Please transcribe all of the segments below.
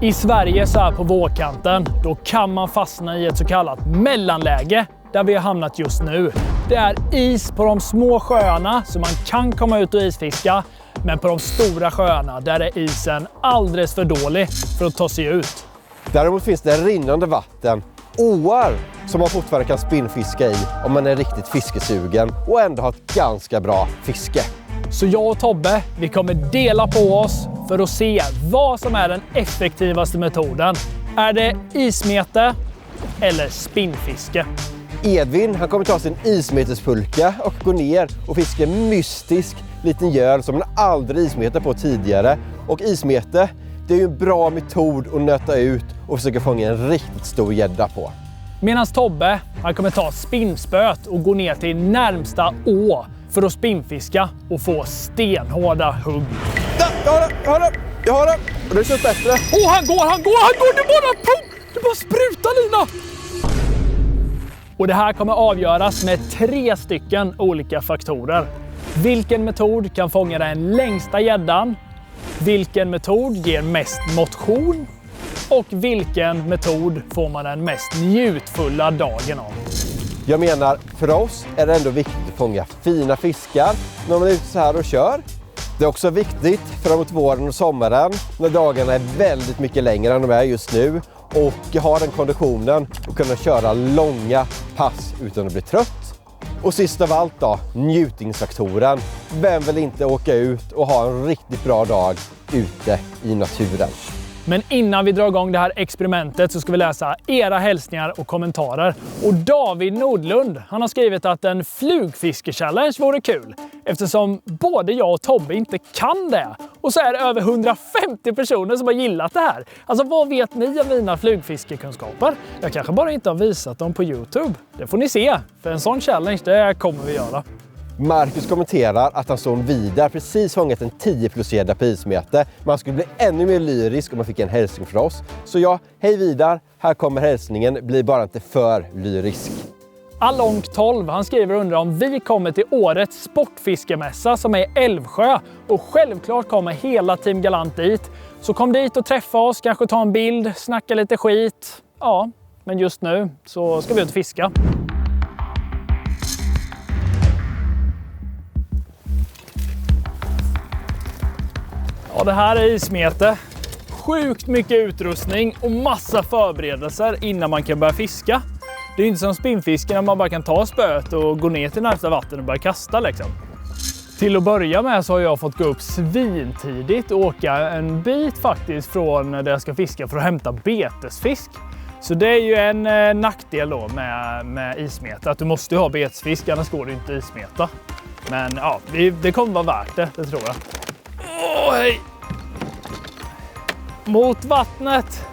I Sverige så här på vårkanten, då kan man fastna i ett så kallat mellanläge där vi har hamnat just nu. Det är is på de små sjöarna så man kan komma ut och isfiska, men på de stora sjöarna där är isen alldeles för dålig för att ta sig ut. Däremot finns det rinnande vatten, åar som man fortfarande kan spinnfiska i om man är riktigt fiskesugen och ändå har ett ganska bra fiske. Så jag och Tobbe, vi kommer dela på oss för att se vad som är den effektivaste metoden. Är det ismete eller spinnfiske? Edvin, han kommer ta sin ismetespulka och gå ner och fiska en mystisk liten göl som han aldrig ismetat på tidigare. Och ismete, det är ju en bra metod att nöta ut och försöka fånga en riktigt stor gädda på. Medan Tobbe, han kommer ta spinnspöt och gå ner till närmsta å för att spinnfiska och få stenhårda hugg. Jag har det! Och det känns bättre. Han går! Det bara sprutar, Lina! Och det här kommer avgöras med 3 stycken olika faktorer. Vilken metod kan fånga den längsta gäddan? Vilken metod ger mest motion? Och vilken metod får man den mest njutfulla dagen av? Jag menar, för oss är det ändå viktigt att fånga fina fiskar när man är ute så här och kör. Det är också viktigt framåt våren och sommaren när dagarna är väldigt mycket längre än de är just nu och har den konditionen att kunna köra långa pass utan att bli trött. Och sist av allt då, njutningsfaktoren. Vem vill inte åka ut och ha en riktigt bra dag ute i naturen? Men innan vi drar igång det här experimentet så ska vi läsa era hälsningar och kommentarer. Och David Nordlund, han har skrivit att en flugfiske-challenge vore kul. Eftersom både jag och Tobbe inte kan det. Och så är det över 150 personer som har gillat det här. Alltså vad vet ni om mina flugfiskekunskaper? Jag kanske bara inte har visat dem på YouTube. Det får ni se, för en sån challenge det kommer vi göra. Marcus kommenterar att hans son Vidar precis fångat en 10+-gädda på ismete. Man skulle bli ännu mer lyrisk om man fick en hälsning från oss. Så ja, hej Vidar, här kommer hälsningen. Bli bara inte för lyrisk. Along 12, han skriver och undrar om vi kommer till årets sportfiskemässa som är i Älvsjö. Och självklart kommer hela Team Galant dit. Så kom dit och träffa oss, kanske ta en bild, snacka lite skit. Ja, men just nu så ska vi ut och fiska. Ja, det här är ismete. Sjukt mycket utrustning och massa förberedelser innan man kan börja fiska. Det är inte som spinnfiske när man bara kan ta spöet och gå ner till närmsta vatten och börja kasta liksom. Till att börja med så har jag fått gå upp svintidigt och åka en bit faktiskt från där jag ska fiska för att hämta betesfisk. Så det är ju en nackdel då med ismete, att du måste ha betesfisk, annars går det inte ismeta. Men ja, det kommer vara värt det tror jag. Hej! Mot vattnet!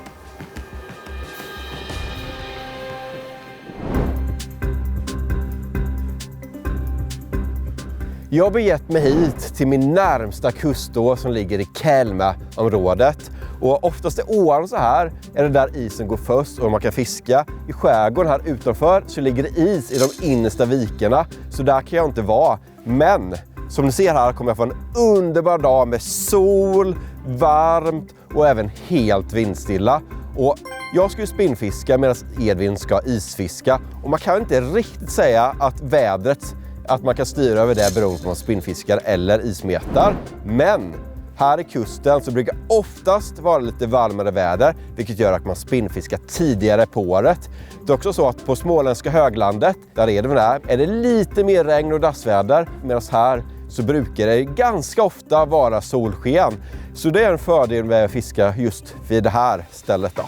Jag har begett mig hit till min närmsta kustå som ligger i Kälmaområdet. Och oftast är åarna så här är det där isen går först och man kan fiska. I skärgården här utanför så ligger det is i de innersta vikerna, så där kan jag inte vara. Men som ni ser här kommer jag få en underbar dag med sol, varmt och även helt vindstilla. Och jag ska ju spinnfiska medan Edvin ska isfiska. Och man kan inte riktigt säga att vädret, att man kan styra över det beroende på om man spinnfiskar eller ismetar. Men här i kusten så brukar oftast vara lite varmare väder, vilket gör att man spinnfiskar tidigare på året. Det är också så att på småländska höglandet, där Edvin är det lite mer regn och dassväder, medan här så brukar det ganska ofta vara solsken. Så det är en fördel med att fiska just vid det här stället då.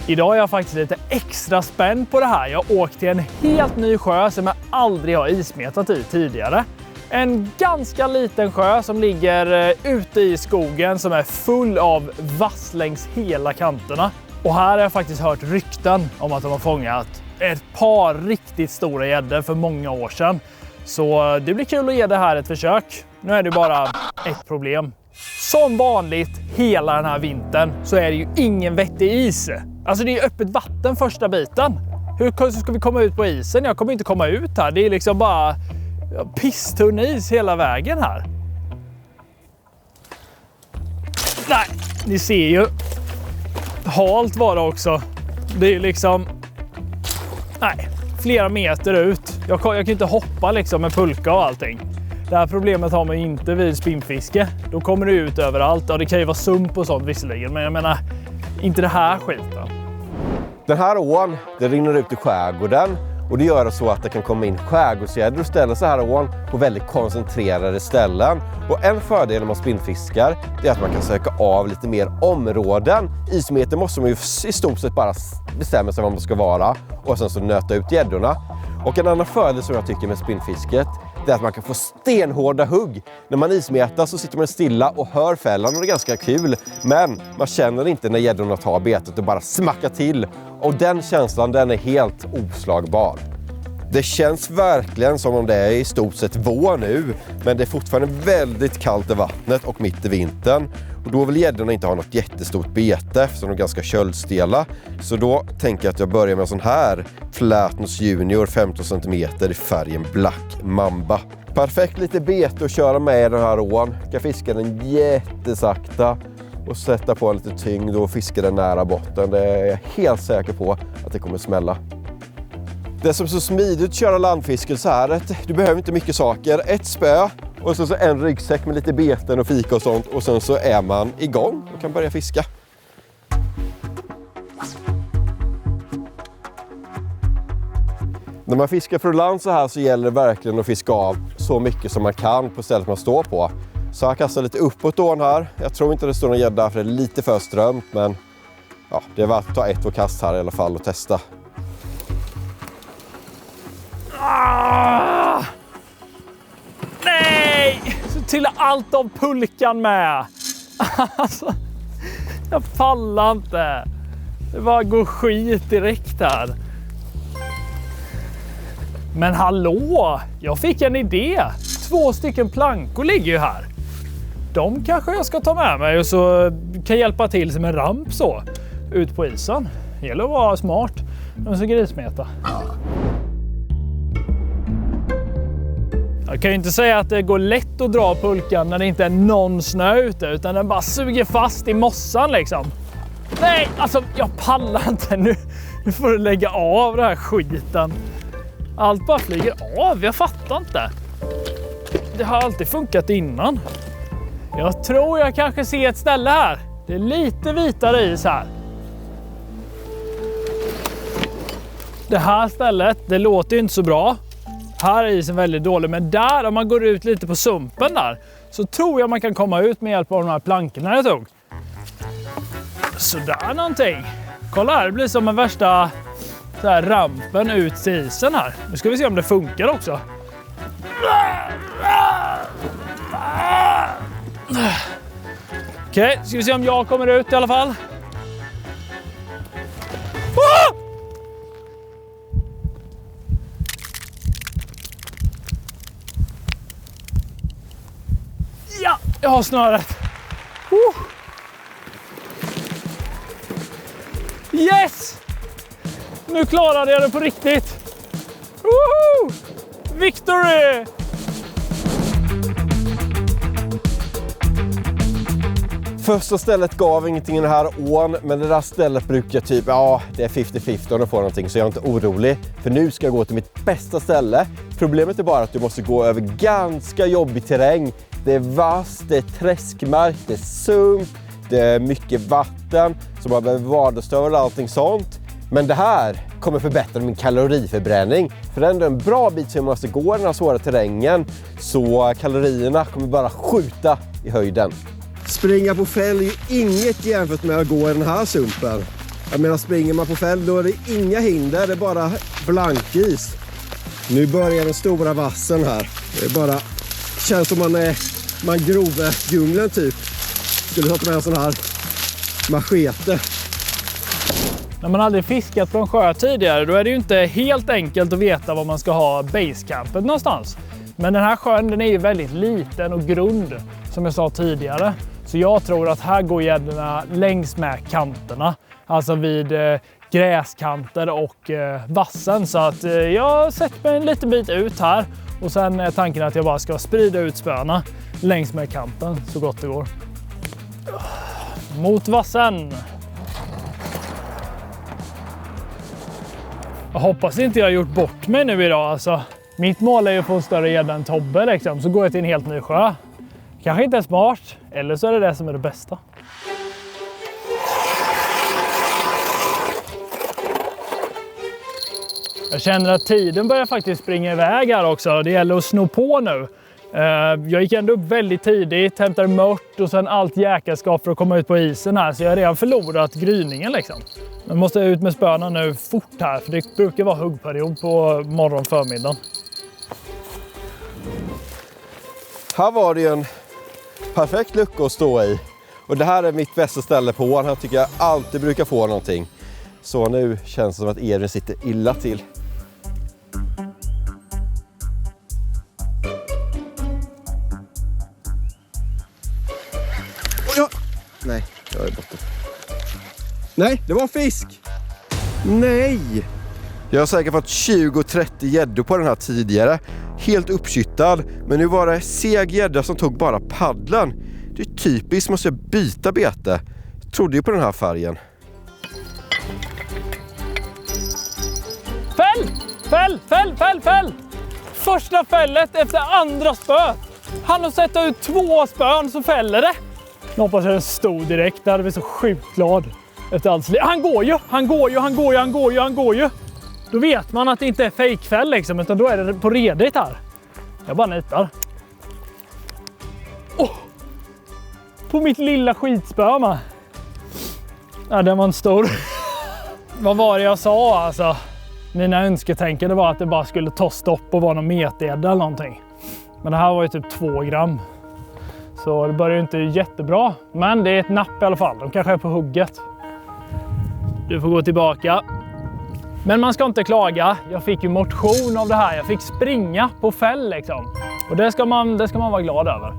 Idag är jag faktiskt lite extra spänd på det här. Jag har åkt till en helt ny sjö som jag aldrig har ismetat i tidigare. En ganska liten sjö som ligger ute i skogen som är full av vass längs hela kanterna. Och här har jag faktiskt hört rykten om att de har fångat ett par riktigt stora gäddor för många år sedan. Så det blir kul att ge det här ett försök. Nu är det bara ett problem. Som vanligt hela den här vintern så är det ju ingen vettig is. Alltså det är öppet vatten första biten. Hur ska vi komma ut på isen? Jag kommer inte komma ut här. Det är liksom bara pisstunn is hela vägen här. Ni ser ju halt var det också. Det är ju liksom flera meter ut. Jag kan inte hoppa liksom med pulka och allting. Det här problemet har man inte vid spinnfiske. Då kommer det ut överallt. Ja, det kan ju vara sump och sånt visserligen, men jag menar inte det här skiten. Den här ån, det rinner ut i skärgården och det gör så att det kan komma in skärgårdsgäddor och ställa så här ån på väldigt koncentrerade ställen. Och en fördel när man spinnfiskar är att man kan söka av lite mer områden. Ismeter måste man ju i stort sett bara bestämma sig vad man ska vara och sen så nöta ut gäddorna. Och en annan fördel som jag tycker med spinnfisket är att man kan få stenhårda hugg. När man ismetar så sitter man stilla och hör fällan och det är ganska kul. Men man känner inte när gäddorna tar betet och bara smackar till. Och den känslan, den är helt oslagbar. Det känns verkligen som om det är i stort sett vår nu. Men det är fortfarande väldigt kallt i vattnet och mitt i vintern. Och då vill gäddorna inte ha något jättestort bete eftersom de är ganska köldstela. Så då tänker jag att jag börjar med en sån här Flatnose Junior 15 cm i färgen Black Mamba. Perfekt lite bete att köra med i den här ån. Jag kan fiska den jättesakta och sätta på lite tyngd och fiska den nära botten. Det är jag helt säker på att det kommer smälla. Det som är så smidigt att köra landfiske så här att du behöver inte mycket saker. Ett spö och så en ryggsäck med lite beten och fika och sånt. Och sen så är man igång och kan börja fiska. När man fiskar från land så här så gäller det verkligen att fiska av så mycket som man kan på stället man står på. Så jag kastar lite uppåt ån här. Jag tror inte det står någon gädda för det är lite för strömt. Men ja, det är värt att ta 1-2 kast här i alla fall och testa. Nej! Så till allt av pulkan med. Alltså, jag pallar inte. Det bara går skit direkt här. Men hallå! Jag fick en idé. 2 stycken plankor ligger ju här. De kanske jag ska ta med mig och så kan hjälpa till som en ramp så. Ut på isen. Det gäller att vara smart. De är så grismeta. Jag kan ju inte säga att det går lätt att dra pulkan när det inte är någon snö ute, utan den bara suger fast i mossan liksom. Nej, alltså jag pallar inte nu. Nu får du lägga av den här skiten. Allt bara flyger av, jag fattar inte. Det har alltid funkat innan. Jag tror jag kanske ser ett ställe här. Det är lite vitare is här. Det här stället, det låter ju inte så bra. Här är isen väldigt dålig, men där om man går ut lite på sumpen där så tror jag man kan komma ut med hjälp av de här plankorna jag tog. Så där någonting. Kolla här, det blir som en värsta så här rampen ut till isen här. Nu ska vi se om det funkar också. Okej, ska vi se om jag kommer ut i alla fall. Ja, jag har snöret. Yes! Nu klarade jag det på riktigt. Woho! Victory! Första stället gav ingenting i den här ån, men det där stället brukar typ, ja det är 50-50 om du får någonting, så jag är inte orolig. För nu ska jag gå till mitt bästa ställe. Problemet är bara att du måste gå över ganska jobbig terräng. Det är vass, det är träskmark, det är sump, det är mycket vatten, så man behöver vardagsstövel och allting sånt. Men det här kommer förbättra min kaloriförbränning. För det är ändå en bra bit som jag måste gå i den här svåra terrängen, så kalorierna kommer bara skjuta i höjden. Springa på fäll är ju inget jämfört med att gå i den här sumpen. Jag menar, springer man på fäll då är det inga hinder, det är bara blankis. Nu börjar den stora vassen här. Det är bara, känns som man är mangrovedjungeln typ. Skulle ta med en sån här machete. När man aldrig fiskat på en sjö tidigare, då är det ju inte helt enkelt att veta var man ska ha basecampet någonstans. Men den här sjön, den är ju väldigt liten och grund, som jag sa tidigare. Så jag tror att här går gäddorna längs med kanterna. Alltså vid gräskanter och vassen. Så att jag har sett mig en liten bit ut här. Och sen är tanken att jag bara ska sprida ut spöna längs med kanten så gott det går. mot vassen. Jag hoppas inte jag har gjort bort mig nu idag alltså. Mitt mål är ju att få en större gädda än Tobbe liksom. Så går jag till en helt ny sjö. Kanske inte är smart, eller så är det som är det bästa. Jag känner att tiden börjar faktiskt springa iväg här också. Det gäller att sno på nu. Jag gick ändå upp väldigt tidigt, hämtade mört och sen allt jäkelskap för att komma ut på isen här. Så jag har redan förlorat gryningen liksom. Jag måste ut med spöna nu fort här, för det brukar vara huggperiod på morgon förmiddagen. Här var det ju en perfekt lucka att stå i. Och det här är mitt bästa ställe på åren. Här tycker jag alltid brukar få någonting. Så nu känns det som att Edvin sitter illa till. Ja. Nej, jag är borta. Nej, det var en fisk! Nej! Jag har säkert fått 20-30 gäddor på den här tidigare. Helt uppkyttad. Men nu var det seg gädda som tog bara paddlen. Det är typiskt, måste jag byta bete. Jag trodde ju på den här färgen. Fäll! Första fället efter andra spö. Han har sett ut 2 spön så fäller det. Jag hoppas jag den stod direkt. Där är vi så sjukt glad. Efter allt. Han går ju. Då vet man att det inte är fejkfäll liksom, utan då är det på redigt här. Jag bara nitar. På mitt lilla skitspö med. Ja, den var en stor. Vad var det jag sa alltså? Mina önsketänkande var att det bara skulle ta stopp och vara någon metgädda eller någonting. Men det här var ju typ 2 gram. Så det börjar ju inte jättebra. Men det är ett napp i alla fall. De kanske är på hugget. Du får gå tillbaka. Men man ska inte klaga. Jag fick ju motion av det här. Jag fick springa på fäll liksom. Och det ska man vara glad över.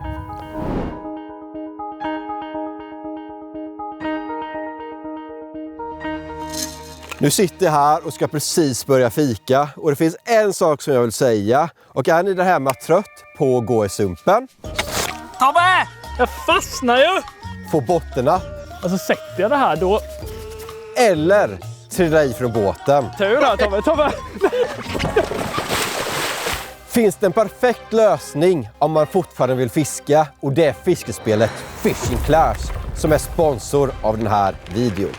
Nu sitter jag här och ska precis börja fika. Och det finns en sak som jag vill säga. Och är ni där hemma trött på att gå i sumpen? Tobbe! Jag fastnar ju! Få botterna. Alltså sätter jag det här då... Eller trilla i från båten. Tur då, Tobbe! Finns det en perfekt lösning om man fortfarande vill fiska. Och det är fiskespelet Fishing Clash som är sponsor av den här videon.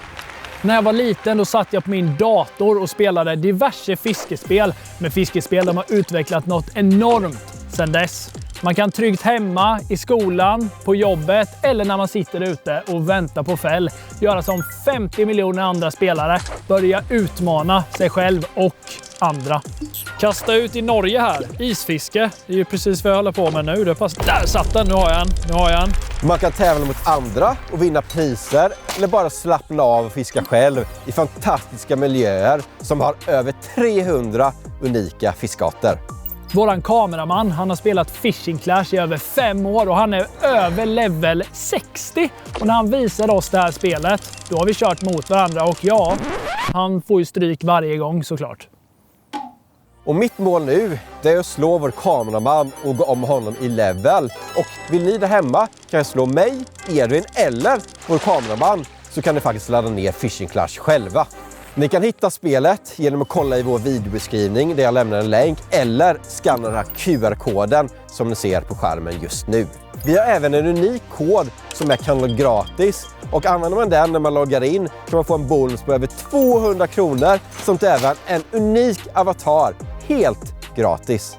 När jag var liten då satt jag på min dator och spelade diverse fiskespel. Med fiskespel de har utvecklat något enormt sedan dess. Man kan tryggt hemma, i skolan, på jobbet eller när man sitter ute och väntar på fäll. Göra som 50 miljoner andra spelare. Börja utmana sig själv och andra. Kasta ut i Norge här. Isfiske. Det är ju precis vad jag håller på med nu. Där satt den. Nu har jag en. Man kan tävla mot andra och vinna priser. Eller bara slappna av och fiska själv i fantastiska miljöer som har över 300 unika fiskarter. Våran kameraman, han har spelat Fishing Clash i över 5 år och han är över level 60. Och när han visade oss det här spelet, då har vi kört mot varandra och ja, han får ju stryk varje gång såklart. Och mitt mål nu, det är att slå vår kameraman och gå om honom i level. Och vill ni där hemma kan jag slå mig, Edvin eller vår kameraman, så kan ni faktiskt ladda ner Fishing Clash själva. Ni kan hitta spelet genom att kolla i vår videobeskrivning där jag lämnar en länk eller skanna den här QR-koden som ni ser på skärmen just nu. Vi har även en unik kod som är kanon gratis och använder man den när man loggar in kan man få en bonus på över 200 kronor samt även en unik avatar helt gratis.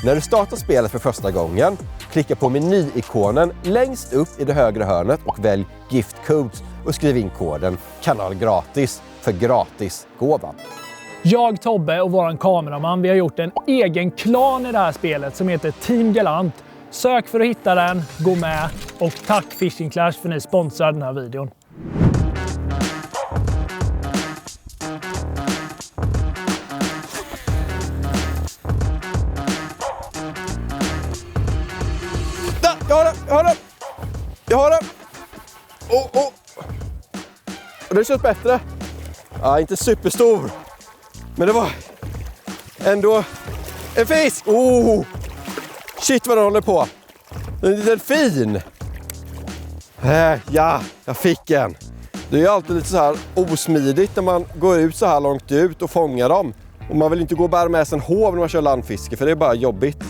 När du startar spelet för första gången, klicka på menyikonen längst upp i det högra hörnet och välj Gift Codes och skriv in koden kanalgratis för gratisgåvan. Jag, Tobbe och våran kameraman, vi har gjort en egen klan i det här spelet som heter Team Galant. Sök för att hitta den, gå med och tack Fishing Clash för att ni sponsrar den här videon. Jag har den! Och det känns bättre. Ja, inte superstor. Men det var ändå en fisk. Shit vad den håller på. En liten fin. Ja, jag fick en. Det är ju alltid lite så här osmidigt när man går ut så här långt ut och fångar dem. Och man vill inte gå och bära med sig en hov när man kör landfiske, för det är bara jobbigt.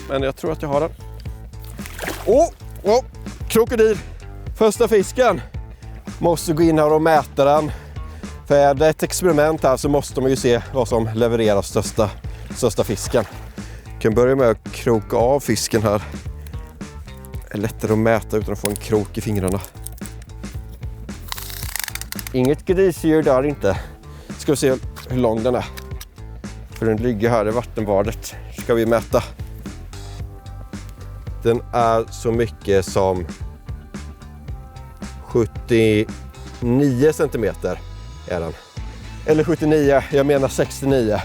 Men jag tror att jag har den. Krokodil. Första fisken. Måste gå in här och mäta den. För är det ett experiment här så måste man ju se vad som levererar största fisken. Jag kan börja med att kroka av fisken här. Det är lättare att mäta utan att få en krok i fingrarna. Inget grisdjur där inte. Ska vi se hur lång den är. För den ligger här i vattenbadet. Ska vi mäta. Den är så mycket som 79 centimeter är den. Eller 79, jag menar 69.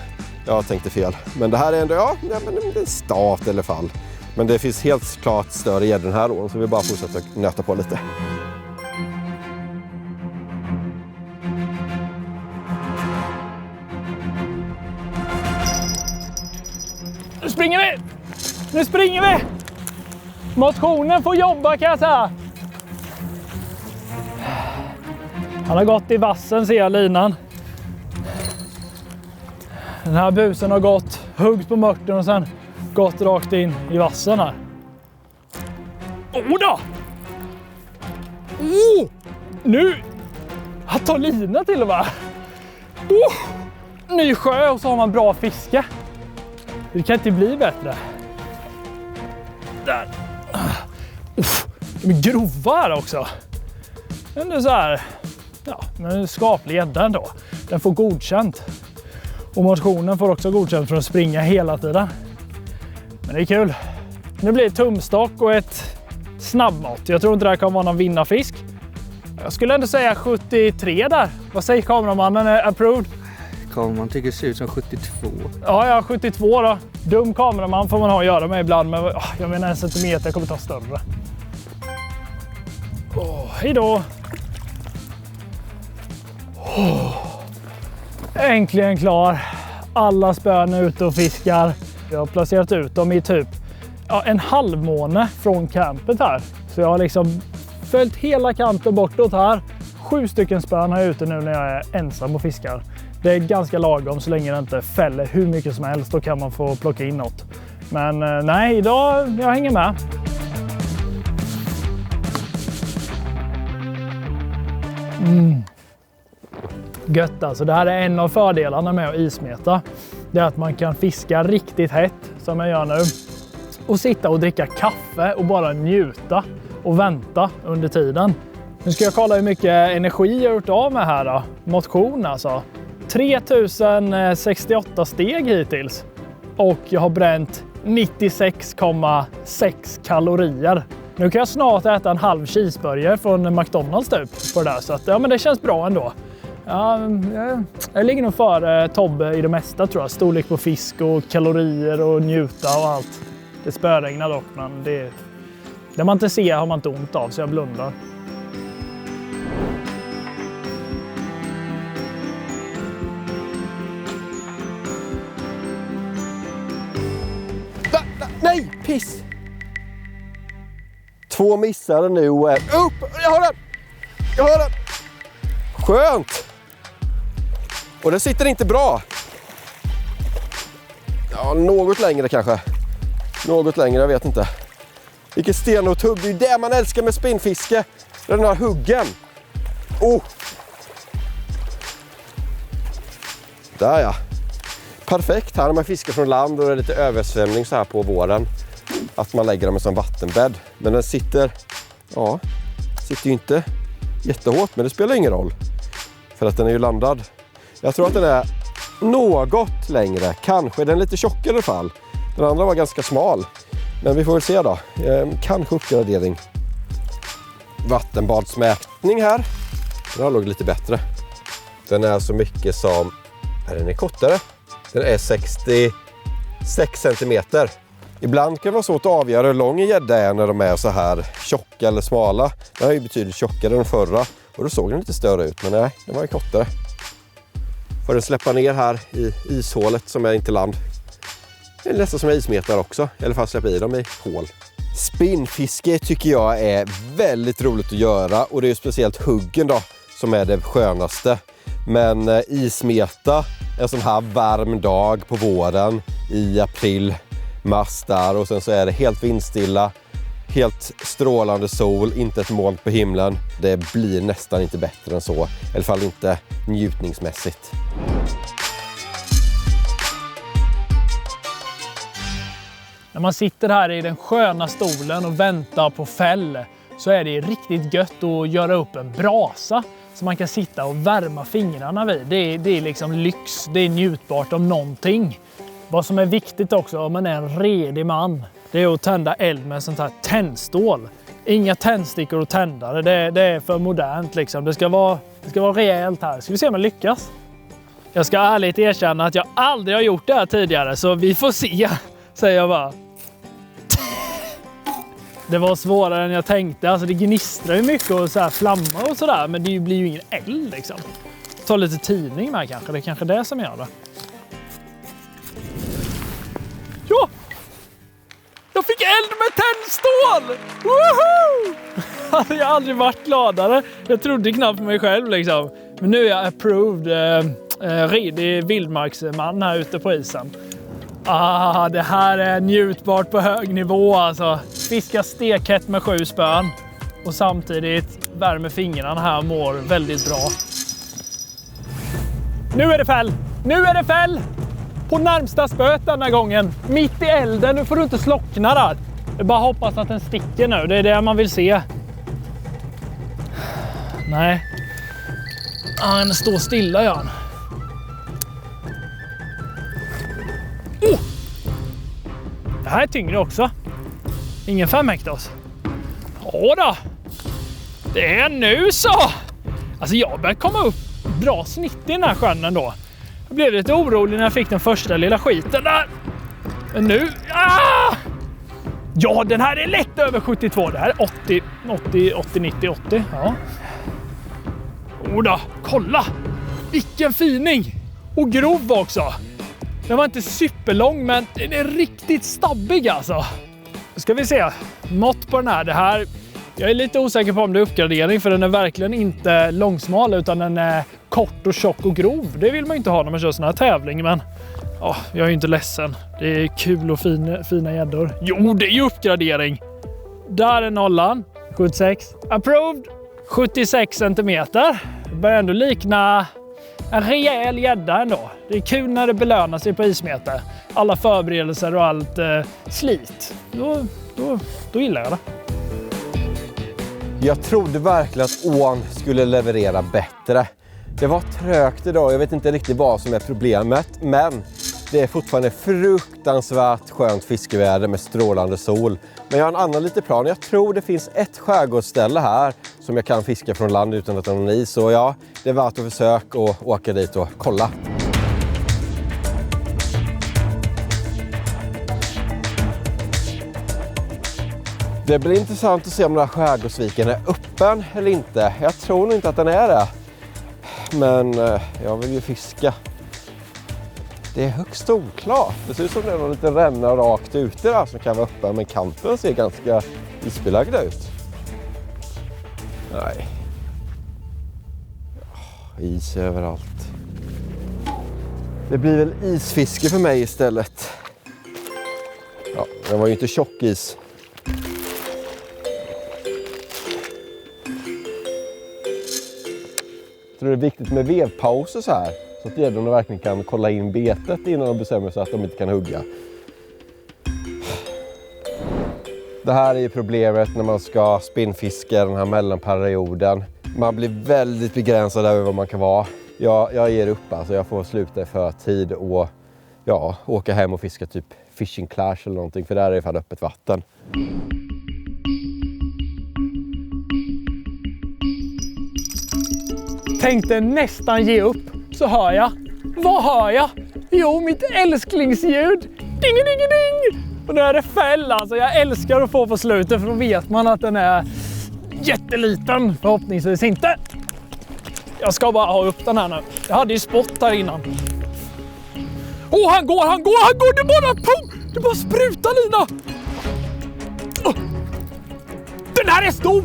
Jag tänkte fel. Men det här är ändå, men det är en stat i alla fall. Men det finns helt klart större gäddor här då, så vi bara fortsätter nöta på lite. Nu springer vi! Nu springer vi! Motionen får jobba, kan jag säga. Han har gått i vassen, ser jag linan. Den här busen har gått, huggt på mörten och sen gått rakt in i vassen här. Då! Nu! Han tar lina till och med. Ny sjö och så har man bra fiske. Det kan inte bli bättre. Där. De är grova här också. Men det är så här, men skaplig gädda ändå. Den får godkänt. Och motionen får också godkänt för att springa hela tiden. Men det är kul. Nu blir det tumstock och ett snabbmått. Jag tror inte det här kommer vara någon vinnarfisk. Jag skulle ändå säga 73 där. Vad säger kameramannen? Är approved? Man tycker det ser ut som 72. Ja, 72 då. Dum kameraman får man ha att göra med ibland. Men jag menar en centimeter, jag kommer ta större. Hej då! Äntligen klar. Alla spön är ute och fiskar. Jag har placerat ut dem i typ en halvmåne från campet här. Så jag har liksom följt hela campen bortåt här. 7 stycken spön har jag ute nu när jag är ensam och fiskar. Det är ganska lagom så länge det inte fäller hur mycket som helst. Då kan man få plocka in något. Men nej, idag jag hänger med. Gött alltså. Det här är en av fördelarna med att ismeta. Det är att man kan fiska riktigt hett som jag gör nu. Och sitta och dricka kaffe och bara njuta och vänta under tiden. Nu ska jag kolla hur mycket energi jag har gjort av med här då. Motion alltså. 3068 steg hittills. Och jag har bränt 96,6 kalorier. Nu kan jag snart äta en halv cheeseburgare från McDonalds typ på det där. Så att, men det känns bra ändå. Ja, jag ligger nog före Tobbe i det mesta tror jag. Storlek på fisk och kalorier och njuta och allt. Det spöregnar dock, men det man inte ser har man inte ont av, så jag blundar. Nej, piss! 2 missade nu och upp! Jag har den! Skönt! Och det sitter inte bra. Ja, något längre kanske. Något längre, jag vet inte. Vilket stenhårt, det är det man älskar med spinnfiske. Den här huggen. Där ja. Perfekt här när man fiskar från land och det är lite översvämning så här på våren. Att man lägger dem som vattenbädd. Men den sitter ju inte jättehårt, men det spelar ingen roll. För att den är ju landad. Jag tror att den är något längre. Kanske den är lite tjockare i alla fall. Den andra var ganska smal. Men vi får väl se då. Kanske uppgradering. Vattenbadsmätning här. Den har låg lite bättre. Den är så mycket som... Den är kortare. Den är 66 centimeter. Ibland kan det vara svårt att avgöra hur lång en gädda är när de är så här tjocka eller smala. Den är ju betydligt tjockare än förra. Och då såg den lite större ut, men nej, den var ju kortare. Får den släppa ner här i ishålet som är inte land. Det är nästan som jag ismetar också. I alla fall släppa i dem i hål. Spinnfiske tycker jag är väldigt roligt att göra och det är speciellt huggen då som är det skönaste. Men ismeta en sån här varm dag på våren i april, mars där och sen så är det helt vindstilla, helt strålande sol, inte ett moln på himlen. Det blir nästan inte bättre än så, i alla fall inte njutningsmässigt. När man sitter här i den sköna stolen och väntar på fäll så är det riktigt gött att göra upp en brasa så man kan sitta och värma fingrarna vid. Det är liksom lyx, det är njutbart om någonting. Vad som är viktigt också om man är en redig man, det är att tända eld med sånt här tändstål. Inga tändstickor och tändare, det är för modernt liksom. Det ska vara rejält här. Ska vi se om jag lyckas? Jag ska ärligt erkänna att jag aldrig har gjort det här tidigare så vi får se, säger jag bara. Det var svårare än jag tänkte. Alltså det gnistrar ju mycket och så här flammar och sådär. Men det blir ju ingen eld liksom. Ta lite tidning med kanske. Det är kanske det som gör det. Ja! Jag fick eld med tändstål! Woho! Alltså jag har aldrig varit gladare. Jag trodde knappt på mig själv liksom. Men nu är jag approved. Redig vildmarksman här ute på isen. Det här är njutbart på hög nivå alltså. Fiska stekhett med 7 spön. Och samtidigt värmer fingrarna här och mår väldigt bra. Nu är det fäll! Nu är det fäll! På närmsta spöt den här gången. Mitt i elden, nu får du inte slockna där. Jag bara hoppas att den sticker nu, det är det man vill se. Nej. Han står stilla gör han. Det här är tyngre också. Ingen 5 hektas. Åda! Det är nu så! Alltså jag börjar komma upp bra snitt i den här sjön ändå. Jag blev lite orolig när jag fick den första lilla skiten där. Men nu... Ja, den här är lätt över 72. Det här är 80, 90, 80. Ja. Åda, kolla! Vilken fining! Och grov också. Den var inte superlång, men den är riktigt stabbig alltså. Ska vi se. Mått på den här. Det här. Jag är lite osäker på om det är uppgradering, för den är verkligen inte långsmal utan den är kort och tjock och grov. Det vill man inte ha när man kör sån här tävling, men jag är ju inte ledsen. Det är kul och fina gäddor. Jo, det är ju uppgradering. Där är nollan. 76. Approved. 76 centimeter. Det börjar ändå likna en rejäl gädda ändå. Det är kul när det belönar sig på ismeter. Alla förberedelser och allt slit. Då gillar jag det. Jag trodde verkligen att ån skulle leverera bättre. Det var trögt idag, jag vet inte riktigt vad som är problemet. Men det är fortfarande fruktansvärt skönt fiskeväder med strålande sol. Men jag har en annan lite plan. Jag tror det finns ett skärgårdsställe här som jag kan fiska från land utan att ha någon is. Så ja, det är värt att försöka och åka dit och kolla. Det blir intressant att se om den här skärgårdsviken är öppen eller inte. Jag tror nog inte att den är det. Men jag vill ju fiska. Det är högst oklart. Det ser ut som det är någon liten ränna rakt ute där som kan vara öppen. Men kanten ser ganska isbelagd ut. Nej. Is överallt. Det blir väl isfiske för mig istället. Ja, det var ju inte tjock is. Jag tror det är viktigt med vevpauser så här. Så att gäddorna verkligen kan kolla in betet innan de bestämmer sig att de inte kan hugga. Det här är ju problemet när man ska spinnfiska den här mellanperioden. Man blir väldigt begränsad över vad man kan vara. Jag ger upp alltså. Jag får sluta för tid och åka hem och fiska typ fishing clash eller någonting. För där är det fan öppet vatten. Tänkte nästan ge upp, så hör jag. Vad hör jag? Jo, mitt älsklingsljud. Ding, ding, ding! Och nu är det fäll alltså. Jag älskar att få på slutet, för då vet man att den är jätteliten. Förhoppningsvis inte. Jag ska bara ha upp den här nu. Jag hade ju spott här innan. Han går! Det bara sprutar, Lina! Den här är stor!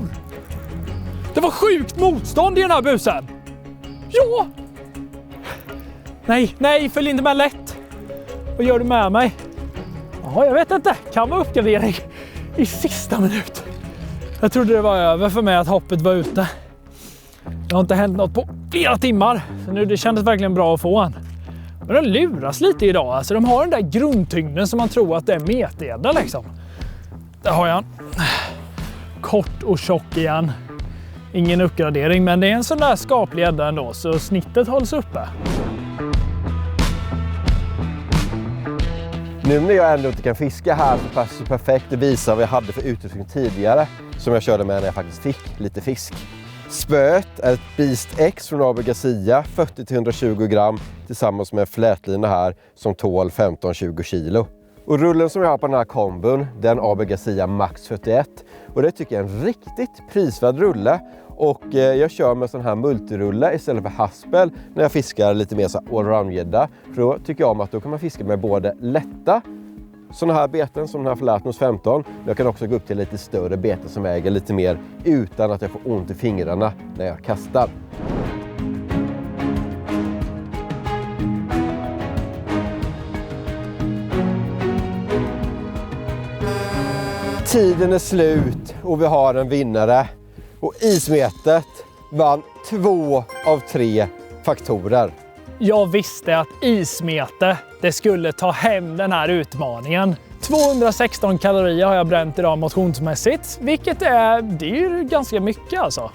Det var sjukt motstånd i den här busen. Ja! Nej, följ inte med lätt. Vad gör du med mig? Ja, jag vet inte. Kan vara uppgradering i sista minut. Jag trodde det var över för mig att hoppet var ute. Det har inte hänt något på flera timmar. Så nu det kändes verkligen bra att få en. Men de luras lite idag. Alltså, de har den där grundtyngden som man tror att det är metedel liksom. Där har jag en. Kort och tjock igen. Ingen uppgradering, men det är en sån där skaplig gädda ändå, så snittet hålls uppe. Nu när jag ändå inte kan fiska här så passar det perfekt att visa vad jag hade för utrustning tidigare som jag körde med när jag faktiskt fick lite fisk. Spöet är ett Beast X från AB Garcia, 40-120 gram tillsammans med en flätlina här som tål 15-20 kilo. Och rullen som jag har på den här kombon, den AB Garcia Max 41. Och det tycker jag är en riktigt prisvärd rulle. Och jag kör med sån här multirulle istället för haspel när jag fiskar lite mer så allround-gädda. För då tycker jag om att då kan man fiska med både lätta såna här beten som den här Flatnos 15. Men jag kan också gå upp till lite större beten som väger lite mer utan att jag får ont i fingrarna när jag kastar. Tiden är slut och vi har en vinnare. Och ismetet vann 2 av 3 faktorer. Jag visste att ismete, det skulle ta hem den här utmaningen. 216 kalorier har jag bränt idag motionsmässigt, vilket det är ju ganska mycket alltså.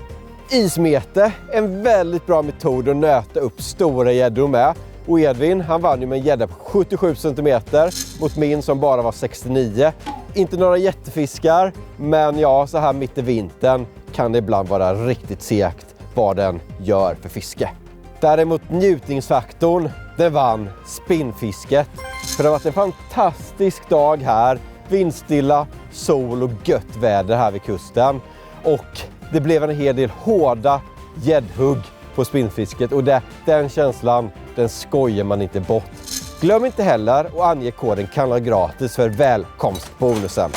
Ismete är en väldigt bra metod att nöta upp stora gäddor med. Och Edvin, han vann ju med en gädda på 77 cm mot min som bara var 69. Inte några jättefiskar, men ja, så här mitt i vintern kan det ibland vara riktigt segt vad den gör för fiske. Däremot njutningsfaktorn, den vann spinnfisket. För det har varit en fantastisk dag här. Vindstilla, sol och gött väder här vid kusten. Och det blev en hel del hårda gäddhugg på spinnfisket. Och den känslan, den skojar man inte bort. Glöm inte heller att ange koden KANAL gratis för välkomstbonusen.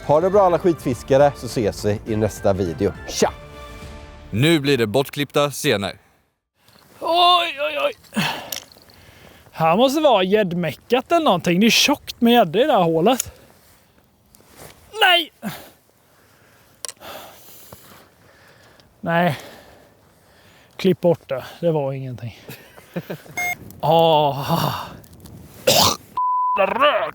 Ha det bra alla skitfiskare, så ses vi i nästa video. Tja! Nu blir det bortklippta scener. Oj. Här måste vara gäddmäckat eller någonting. Det är tjockt med gäddor i det här hålet. Nej. Klipp bort det. Det var ingenting. Rök!